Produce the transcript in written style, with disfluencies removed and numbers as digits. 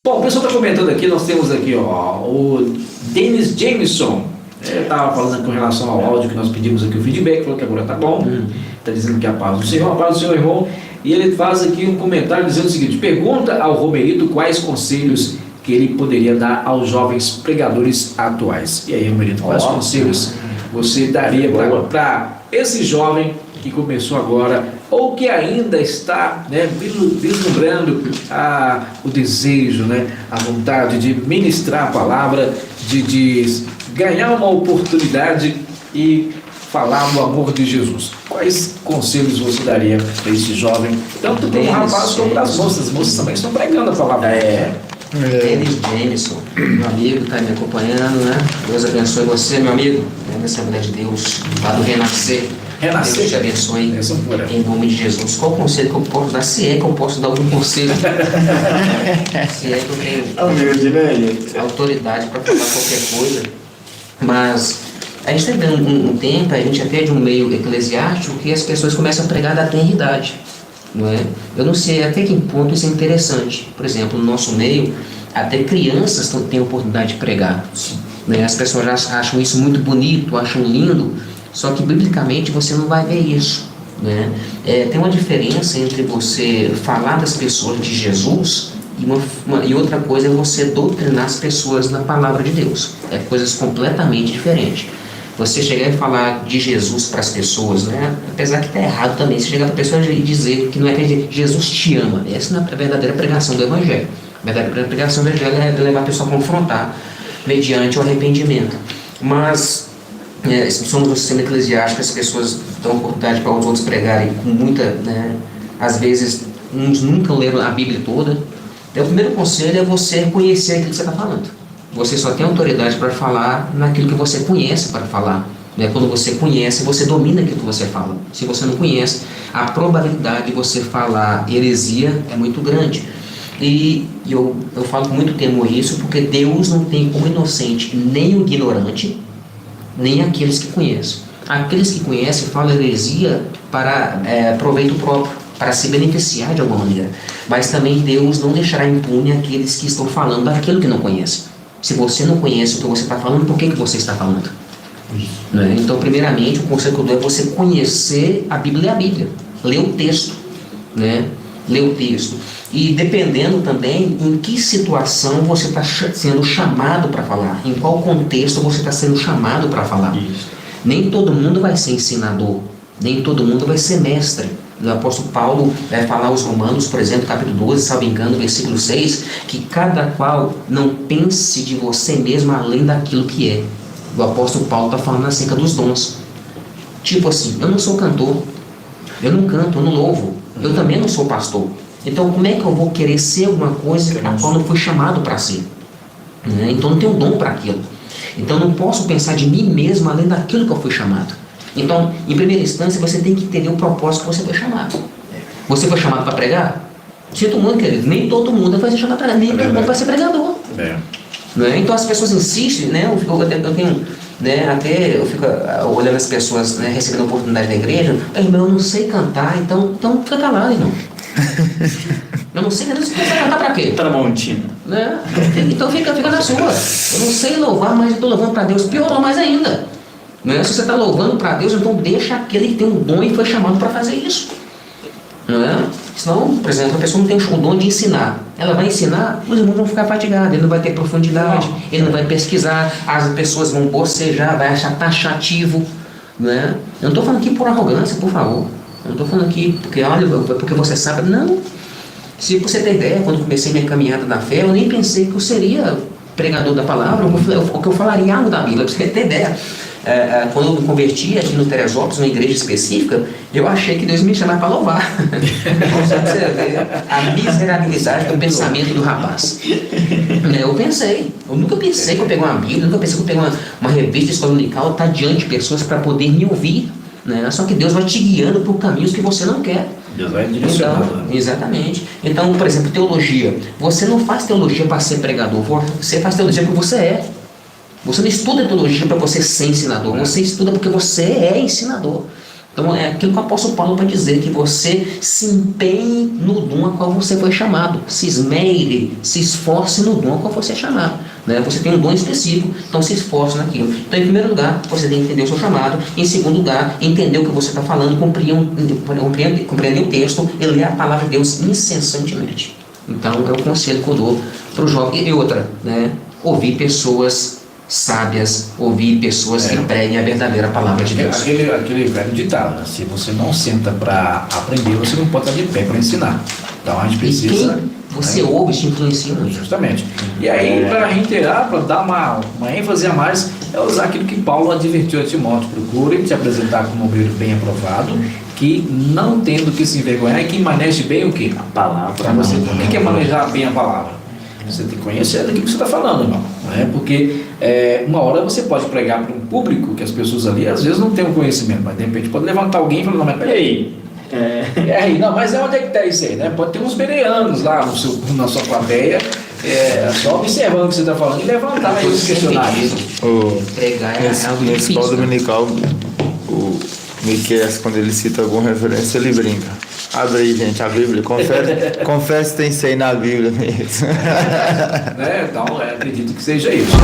Bom, o pessoal está comentando aqui, nós temos aqui o Dennis Jameson. Estava falando com relação ao áudio que nós pedimos aqui o feedback, falou que agora está bom. Está dizendo que a paz do Senhor, irmão. E ele faz aqui um comentário dizendo o seguinte: pergunta ao Romerito quais conselhos que ele poderia dar aos jovens pregadores atuais. E aí, Romerito, quais conselhos você daria para esse jovem que começou agora, ou que ainda está, né, vislumbrando o desejo, né, a vontade de ministrar a palavra, de ganhar uma oportunidade e falar do amor de Jesus? Quais conselhos você daria para esse jovem, tanto para o rapaz como para as moças? As moças também estão pregando a palavra. Dennis Jameson, meu amigo, está me acompanhando, né? Deus abençoe você, meu amigo. Essa mulher de Deus, lá do Renascer. Deus te abençoe em nome de Jesus. Qual conselho que eu posso dar? Se é que eu posso dar algum conselho. Se é que eu tenho autoridade para falar qualquer coisa. Mas a gente está vendo um tempo, a gente até de um meio eclesiástico, que as pessoas começam a pregar da tenridade. Não é? Eu não sei até que ponto isso é interessante. Por exemplo, no nosso meio, até crianças têm oportunidade de pregar. Né? As pessoas acham isso muito bonito, acham lindo, só que biblicamente você não vai ver isso. Né? Tem uma diferença entre você falar das pessoas de Jesus e outra coisa é você doutrinar as pessoas na palavra de Deus. É coisas completamente diferentes. Você chegar e falar de Jesus para as pessoas, né? Apesar que está errado também, se chegar para a pessoa e dizer que não é que Jesus te ama, essa não é a verdadeira pregação do Evangelho. A verdadeira pregação do Evangelho é levar a pessoa a confrontar mediante o arrependimento. Mas somos no sistema eclesiástico, as pessoas dão oportunidade para os outros pregarem com muita, né? Às vezes, uns nunca leram a Bíblia toda. Então, o primeiro conselho é você conhecer aquilo que você está falando. Você só tem autoridade para falar naquilo que você conhece para falar. Né? Quando você conhece, você domina aquilo que você fala. Se você não conhece, a probabilidade de você falar heresia é muito grande. E eu falo com muito temor isso, porque Deus não tem como inocente nem o ignorante, nem aqueles que conhecem. Aqueles que conhecem falam heresia para proveito próprio, para se beneficiar de alguma maneira. Mas também Deus não deixará impune aqueles que estão falando daquilo que não conhecem. Se você não conhece o que você está falando, por que você está falando? Né? Então, primeiramente, o conselho que eu dou é você conhecer a Bíblia e a Bíblia. Ler o texto. Né? Ler o texto. E dependendo também em que situação você está sendo chamado para falar. Em qual contexto você está sendo chamado para falar. Isso. Nem todo mundo vai ser ensinador. Nem todo mundo vai ser mestre. O apóstolo Paulo vai falar aos Romanos, por exemplo, capítulo 12, salvo engano, versículo 6, que cada qual não pense de você mesmo além daquilo que é. O apóstolo Paulo está falando acerca dos dons. Tipo assim, eu não sou cantor, eu não canto, eu não louvo, eu também não sou pastor. Então como é que eu vou querer ser alguma coisa a qual não fui chamado para ser? Né? Então não tenho dom para aquilo. Então não posso pensar de mim mesmo além daquilo que eu fui chamado. Então, em primeira instância, você tem que entender o propósito que você foi chamado. Você foi chamado para pregar? Sinto muito, querido, nem todo mundo vai ser chamado para pregar, nem todo mundo vai ser pregador. Né? Então as pessoas insistem, né? Eu tenho, né? Até eu fico olhando as pessoas, né, recebendo oportunidade na igreja. Irmão, eu não sei cantar, então fica calado, irmão. Eu não sei, você vai cantar para quê? Tramontina. Né? Então fica na sua. Eu não sei louvar, mas eu estou louvando para Deus. Piorou mais ainda. Não é? Se você está louvando para Deus, então deixa aquele que tem um dom e foi chamado para fazer isso. Não é? Senão, por exemplo, a pessoa não tem o dom de ensinar. Ela vai ensinar, os irmãos vão ficar fatigados, ele não vai ter profundidade, ele não vai pesquisar, as pessoas vão bocejar, vai achar taxativo. Não é? Eu não estou falando aqui por arrogância, por favor. Eu não estou falando aqui porque, olha, porque você sabe. Não. Se você ter ideia, quando comecei minha caminhada na fé, eu nem pensei que eu seria pregador da palavra, ou que eu falaria algo da Bíblia, para você ter ideia. Quando eu me converti aqui no Teresópolis, numa igreja específica, eu achei que Deus me chamava para louvar. Você vê a miserabilidade do pensamento do rapaz. Eu nunca pensei que eu peguei uma Bíblia, nunca pensei que eu peguei uma revista escola unical, estar diante de pessoas para poder me ouvir. Né? Só que Deus vai te guiando por caminhos que você não quer. Deus vai direcionando. Então, exatamente. Então, por exemplo, teologia. Você não faz teologia para ser pregador, você faz teologia porque você é. Você não estuda teologia para você ser ensinador, você estuda porque você é ensinador. Então é aquilo que o apóstolo Paulo vai dizer, que você se empenhe no dom a qual você foi chamado, se esmere, se esforce no dom a qual você é chamado, né? Você tem um dom específico, então se esforce naquilo. Então, em primeiro lugar, você tem que entender o seu chamado. Em segundo lugar, entender o que você está falando, compreender o texto e ler a palavra de Deus incessantemente. Então, é o conselho que eu dou para o jovem. E outra, né? Ouvir pessoas sábias, ouvir pessoas que preguem a verdadeira palavra de Deus. Aquele velho ditado, né? Se você não senta para aprender, você não pode estar de pé para ensinar. Então a gente precisa... E quem você ouve te influencia muito. Justamente. E aí, para reiterar, para dar uma ênfase a mais, é usar aquilo que Paulo advertiu a Timóteo: procure te apresentar como obreiro bem aprovado, que não tendo que se envergonhar, e que maneje bem o quê? A palavra. O que é manejar bem a palavra? Você tem que conhecer daquilo que você está falando, irmão. Né? Porque uma hora você pode pregar para um público que as pessoas ali às vezes não têm o conhecimento, mas de repente pode levantar alguém e falar: não, mas peraí. Não, mas onde é que está isso aí? Né? Pode ter uns bereanos lá na sua plateia, só observando o que você está falando e levantar aí os questionários. Na escola dominical, o Miqueias, quando ele cita alguma referência, ele brinca: abre aí, gente, a Bíblia, confere se tem 100 na Bíblia mesmo. Então, acredito que seja isso.